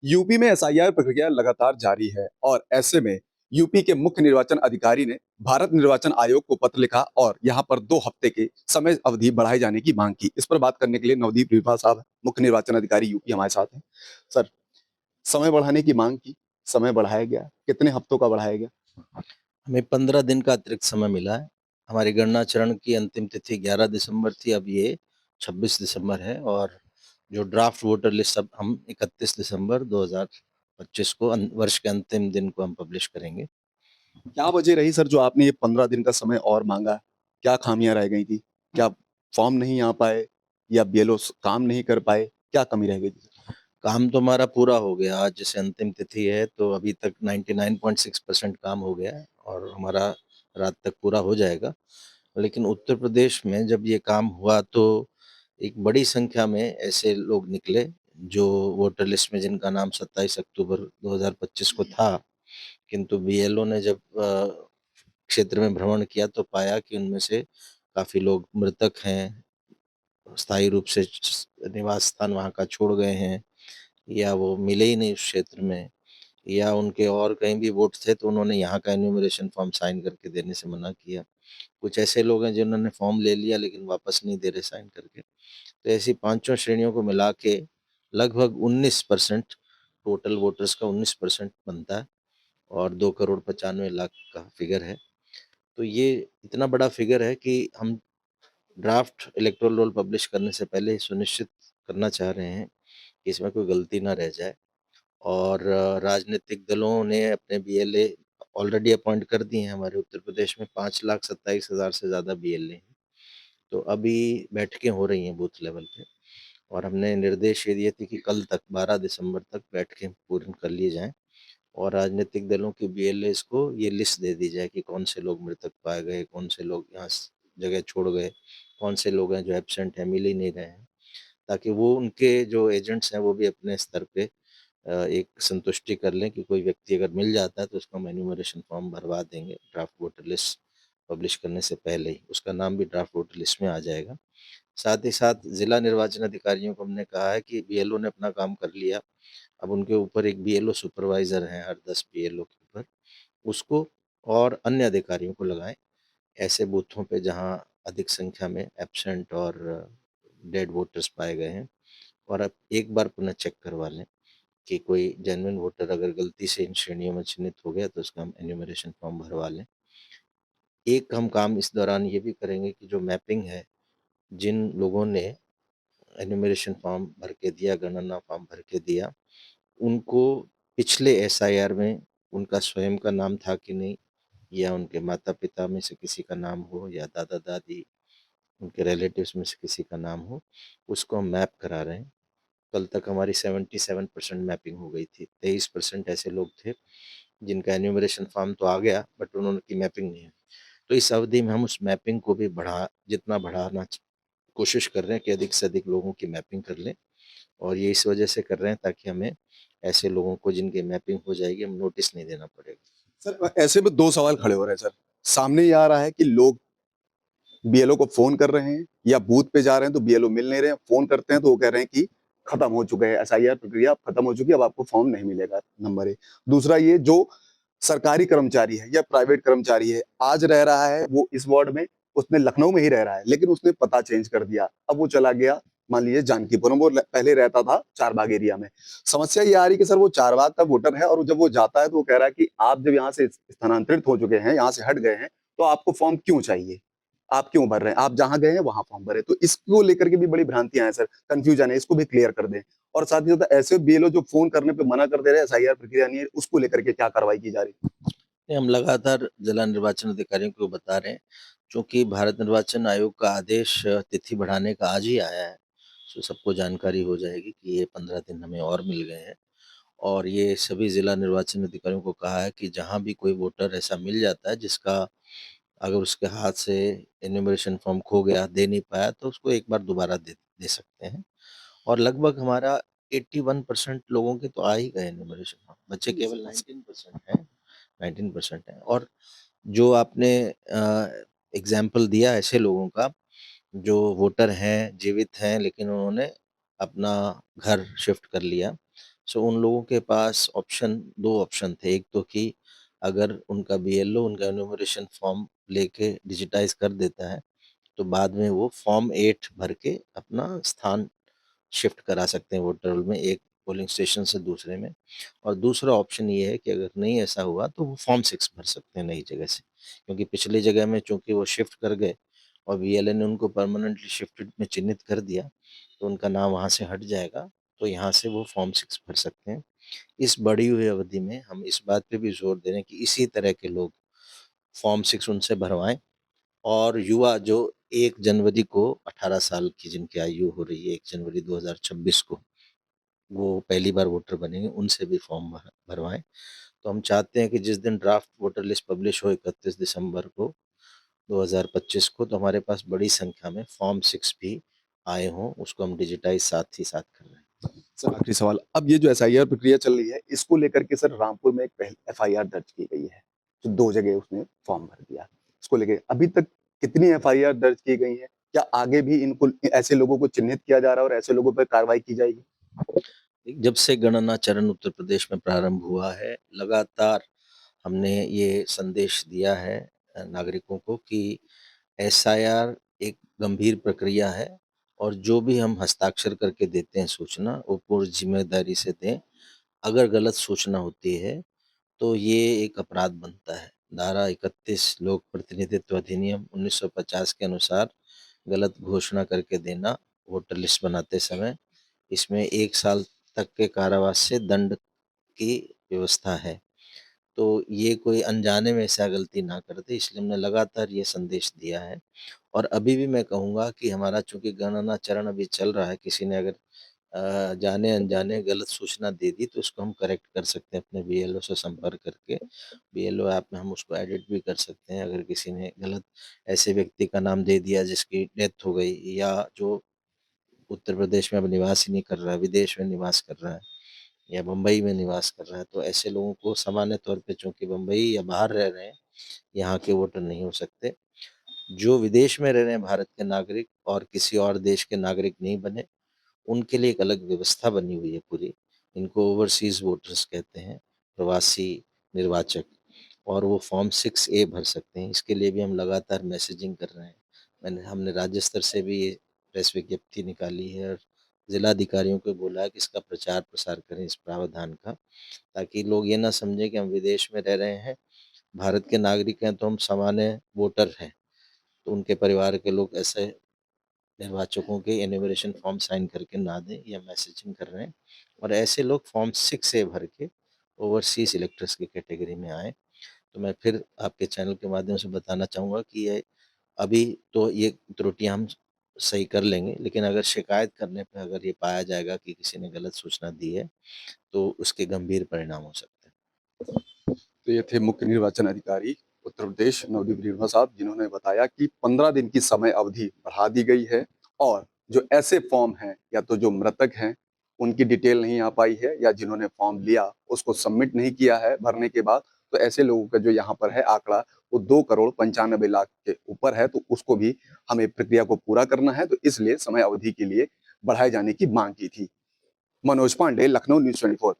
UP में SIR प्रक्रिया लगातार जारी है और ऐसे में यूपी के मुख्य निर्वाचन अधिकारी ने भारत निर्वाचन आयोग को पत्र लिखा और यहां पर 2 हफ्ते के समय अवधि बढ़ाए जाने की मांग की। इस पर बात करने के लिए नवदीप रिपा साहब, मुख्य निर्वाचन अधिकारी यूपी, हमारे साथ हैं। सर, समय बढ़ाने की मांग की, समय बढ़ाया गया, कितने हफ्तों का बढ़ाया गया? हमें 15 दिन का अतिरिक्त समय मिला है। हमारी गणना चरण की अंतिम तिथि 11 दिसंबर थी, अब ये 26 दिसंबर है और जो ड्राफ्ट वोटर लिस्ट अब हम 31 दिसंबर 2025 को वर्ष के अंतिम दिन को हम पब्लिश करेंगे। क्या वजह रही सर जो आपने ये 15 दिन का समय और मांगा? क्या खामियां रह गई थी? क्या फॉर्म नहीं आ पाए या बीएलओ काम नहीं कर पाए? क्या कमी रह गई थी? काम तो हमारा पूरा हो गया, आज जैसे अंतिम तिथि है तो अभी तक 99.6% काम हो गया है और हमारा रात तक पूरा हो जाएगा। लेकिन उत्तर प्रदेश में जब ये काम हुआ तो एक बड़ी संख्या में ऐसे लोग निकले जो वोटर लिस्ट में जिनका नाम 27 अक्टूबर 2025 को था, किंतु बीएलओ ने जब क्षेत्र में भ्रमण किया तो पाया कि उनमें से काफ़ी लोग मृतक हैं, स्थायी रूप से निवास स्थान वहाँ का छोड़ गए हैं या वो मिले ही नहीं उस क्षेत्र में, या उनके और कहीं भी वोट थे तो उन्होंने यहाँ का एन्यूमरेशन फॉर्म साइन करके देने से मना किया। कुछ ऐसे लोग हैं जिन्होंने फॉर्म ले लिया लेकिन वापस नहीं दे रहे साइन करके। तो ऐसी पाँचों श्रेणियों को मिला के लगभग 19% टोटल वोटर्स का 19% बनता है और 2 करोड़ 95 लाख का फिगर है। तो ये इतना बड़ा फिगर है कि हम ड्राफ्ट इलेक्टोरल रोल पब्लिश करने से पहले ये सुनिश्चित करना चाह रहे हैं कि इसमें कोई गलती ना रह जाए और राजनीतिक दलों ने अपने बीएलए ऑलरेडी अपॉइंट कर दिए हैं। हमारे उत्तर प्रदेश में 5,27,000 से ज़्यादा बीएलए हैं। तो अभी बैठकें हो रही हैं बूथ लेवल पे और हमने निर्देश ये दिए थे कि कल तक 12 दिसंबर तक बैठकें पूर्ण कर लिए जाएँ और राजनीतिक दलों के बीएलएस को ये लिस्ट दे दी जाए कि कौन से लोग मृतक पाए गए, कौन से लोग यहाँ जगह छोड़ गए, कौन से लोग हैं जो एब्सेंट हैं, मिल ही नहीं रहे हैं, ताकि वो उनके जो एजेंट्स हैं वो भी अपने स्तर पे एक संतुष्टि कर लें कि कोई व्यक्ति अगर मिल जाता है तो उसका हम एन्यूमरेशन फॉर्म भरवा देंगे ड्राफ्ट वोटर लिस्ट पब्लिश करने से पहले ही, उसका नाम भी ड्राफ्ट वोटर लिस्ट में आ जाएगा। साथ ही साथ जिला निर्वाचन अधिकारियों को हमने कहा है कि बीएलओ ने अपना काम कर लिया, अब उनके ऊपर एक बीएलओ सुपरवाइज़र हैं हर 10 बीएलओ के ऊपर, उसको और अन्य अधिकारियों को लगाएँ ऐसे बूथों पे जहाँ अधिक संख्या में एब्सेंट और डेड वोटर्स पाए गए हैं और अब एक बार पुनः चेक करवा लें कि कोई जेन्युइन वोटर अगर गलती से इन श्रेणियों में चिन्हित हो गया तो उसका हम एन्यूमरेशन फॉर्म भरवा लें। एक हम काम इस दौरान ये भी करेंगे कि जो मैपिंग है, जिन लोगों ने एन्यूमरेशन फॉर्म भर के दिया, गणना फॉर्म भर के दिया, उनको पिछले एसआईआर में उनका स्वयं का नाम था कि नहीं, या उनके माता-पिता में से किसी का नाम हो या दादा-दादी, उनके रिलेटिव्स में से किसी का नाम हो, उसको हम मैप करा रहे हैं। कल तक हमारी 77% मैपिंग हो गई थी। 23% ऐसे लोग थे जिनका एन्यूमरेशन फॉर्म तो आ गया बट उन्होंने की मैपिंग नहीं हुई। तो इस अवधि में हम उस मैपिंग को भी बढ़ाना कोशिश कर रहे हैं कि अधिक से अधिक लोगों की मैपिंग कर लें और ये इस वजह से कर रहे हैं ताकि हमें ऐसे लोगों को जिनकी मैपिंग हो जाएगी, हम नोटिस नहीं देना पड़ेगा। सर, ऐसे में 2 सवाल खड़े हो रहे हैं सर। सामने ये आ रहा है कि लोग बीएलओ को फ़ोन कर रहे हैं या बूथ पे जा रहे हैं तो बीएलओ मिल नहीं रहे हैं, फ़ोन करते हैं तो वो कह रहे हैं कि खत्म हो चुका है, एसआईआर प्रक्रिया अब खत्म हो चुकी है, अब आपको फॉर्म नहीं मिलेगा, नंबर 1। दूसरा ये जो सरकारी कर्मचारी है या प्राइवेट कर्मचारी है, आज रह रहा है वो इस वार्ड में, उसने लखनऊ में ही रह रहा है, लेकिन उसने पता चेंज कर दिया। अब वो चला गया, मान लीजिए जानकीपुरम, वो पहले रहता था चारबाग एरिया में। समस्या ये आ रही है कि सर वो चारबाग का वोटर है और जब वो जाता है तो वो कह रहा है कि आप जब यहाँ से स्थानांतरित हो चुके हैं, यहाँ से हट गए हैं, तो आपको फॉर्म क्यों चाहिए? आप क्यों भर रहे हैं? आप जहाँ गए हैं वहाँ फॉर्म भरे। तो इसको लेकर के भी बड़ी भ्रांतियाँ हैं सर, कन्फ्यूजन है, इसको भी क्लियर कर दें। और साथ ही साथ ऐसे बीएलओ जो फ़ोन करने पे मना कर दे रहे हैं, एसआईआर प्रक्रिया नहीं है, उसको लेकर के क्या कार्रवाई की जा रही है? नहीं, हम लगातार जिला निर्वाचन अधिकारियों को बता रहे हैं, चूँकि भारत निर्वाचन आयोग का आदेश तिथि बढ़ाने का आज ही आया है, तो सबको जानकारी हो जाएगी कि ये 15 दिन हमें और मिल गए हैं। और ये सभी जिला निर्वाचन अधिकारियों को कहा है कि जहाँ भी कोई वोटर ऐसा मिल जाता है जिसका अगर उसके हाथ से एन्यूमरेशन फॉर्म खो गया, दे नहीं पाया, तो उसको एक बार दोबारा दे दे सकते हैं। और लगभग हमारा 81% लोगों के तो आ ही गए एन्यूमरेशन फॉर्म, बचे केवल 19% हैं, 19% हैं। और जो आपने एग्ज़ाम्पल दिया ऐसे लोगों का, जो वोटर हैं, जीवित हैं, लेकिन उन्होंने अपना घर शिफ्ट कर लिया, सो उन लोगों के पास 2 ऑप्शन थे। एक तो कि अगर उनका बीएलओ उनका एनुमरेशन फॉर्म लेके डिजिटाइज़ कर देता है, तो बाद में वो फॉर्म 8 भर के अपना स्थान शिफ्ट करा सकते हैं वोटर रोल में, एक पोलिंग स्टेशन से दूसरे में। और दूसरा ऑप्शन ये है कि अगर नहीं ऐसा हुआ तो वो फॉर्म 6 भर सकते हैं नई जगह से। क्योंकि पिछली जगह में चूँकि वो शिफ्ट कर गए और वीएलए ने उनको परमानेंटली शिफ्टेड में चिन्हित कर दिया, तो उनका नाम वहाँ से हट जाएगा, तो यहाँ से वो फॉर्म 6 भर सकते हैं। इस बढ़ी हुई अवधि में हम इस बात पे भी ज़ोर दे रहे हैं कि इसी तरह के लोग फॉर्म 6 उनसे भरवाएँ और युवा जो 1 जनवरी को 18 साल की जिनकी आयु हो रही है 1 जनवरी 2026 को, वो पहली बार वोटर बनेंगे, उनसे भी फॉर्म भरवाएँ। तो हम चाहते हैं कि जिस दिन ड्राफ्ट वोटर लिस्ट पब्लिश हो 31 दिसंबर को 2025 को, तो हमारे पास बड़ी संख्या में फॉर्म 6 भी आए हों, उसको हम डिजिटाइज़ साथ ही साथ कर रहे हैं। सर आखिरी सवाल, अब ये जो एसआईआर प्रक्रिया चल रही है, इसको लेकर के सर रामपुर में एक पहले एफआईआर दर्ज की गई है, जो 2 जगह उसने फॉर्म भर दिया। इसको लेके अभी तक कितनी एफआईआर दर्ज की गई है? क्या आगे भी इनको ऐसे लोगों को चिन्हित किया जा रहा है और ऐसे लोगों पर कार्रवाई की जाएगी? जब से गणना चरण उत्तर प्रदेश में प्रारंभ हुआ है, लगातार हमने ये संदेश दिया है नागरिकों को कि एसआईआर एक गंभीर प्रक्रिया है और जो भी हम हस्ताक्षर करके देते हैं सूचना, वो पूरी ज़िम्मेदारी से दें। अगर गलत सूचना होती है, तो ये एक अपराध बनता है। धारा 31 लोक प्रतिनिधित्व अधिनियम 1950 के अनुसार गलत घोषणा करके देना वोटर लिस्ट बनाते समय, इसमें 1 साल तक के कारावास से दंड की व्यवस्था है। तो ये कोई अनजाने में ऐसा गलती ना कर दे, इसलिए हमने लगातार ये संदेश दिया है। और अभी भी मैं कहूँगा कि हमारा चूँकि गणना चरण अभी चल रहा है, किसी ने अगर जाने-अनजाने गलत सूचना दे दी, तो उसको हम करेक्ट कर सकते हैं अपने बीएलओ से संपर्क करके। बीएलओ ऐप में हम उसको एडिट भी कर सकते हैं, अगर किसी ने गलत ऐसे व्यक्ति का नाम दे दिया जिसकी डेथ हो गई या जो उत्तर प्रदेश में अब निवास ही नहीं कर रहा है, विदेश में निवास कर रहा है या बम्बई में निवास कर रहा है, तो ऐसे लोगों को सामान्य तौर पे चूँकि बम्बई या बाहर रह रहे हैं, यहाँ के वोटर नहीं हो सकते। जो विदेश में रह रहे हैं भारत के नागरिक और किसी और देश के नागरिक नहीं बने, उनके लिए एक अलग व्यवस्था बनी हुई है पूरी। इनको ओवरसीज़ वोटर्स कहते हैं, प्रवासी निर्वाचक और वो फॉर्म 6 ए भर सकते हैं। इसके लिए भी हम लगातार मैसेजिंग कर रहे हैं। हमने राज्य स्तर से भी ये प्रेस विज्ञप्ति निकाली है और ज़िलाधिकारियों को बोला है कि इसका प्रचार-प्रसार करें इस प्रावधान का, ताकि लोग ये ना समझें कि हम विदेश में रह रहे हैं, भारत के नागरिक हैं तो हम सामान्य वोटर हैं। तो उनके परिवार के लोग ऐसे निर्वाचकों के एनुमरेशन फॉर्म साइन करके ना दें, या मैसेजिंग कर रहे हैं और ऐसे लोग फॉर्म 6 ए भर के ओवरसीज़ इलेक्टर्स की कैटेगरी में आएँ। तो मैं फिर आपके चैनल के माध्यम से बताना चाहूँगा कि ये अभी तो ये त्रुटियाँ हम सही कर लेंगे, लेकिन अगर शिकायत करने पे अगर ये पाया जाएगा कि किसी ने गलत सूचना दी है, तो उसके गंभीर परिणाम हो सकते हैं। तो ये थे मुख्य निर्वाचन अधिकारी उत्तर प्रदेश नवदीप रीणवा साहब, जिन्होंने बताया कि 15 दिन की समय अवधि बढ़ा दी गई है और जो ऐसे फॉर्म हैं या तो जो मृतक हैं उनकी डिटेल नहीं आ पाई है या जिन्होंने फॉर्म लिया उसको सबमिट नहीं किया है भरने के बाद, तो ऐसे लोगों का जो यहाँ पर है आंकड़ा वो 2,95,00,000 के ऊपर है, तो उसको भी हमें प्रक्रिया को पूरा करना है, तो इसलिए समय अवधि के लिए बढ़ाए जाने की मांग की थी। मनोज पांडे, लखनऊ न्यूज़ 24।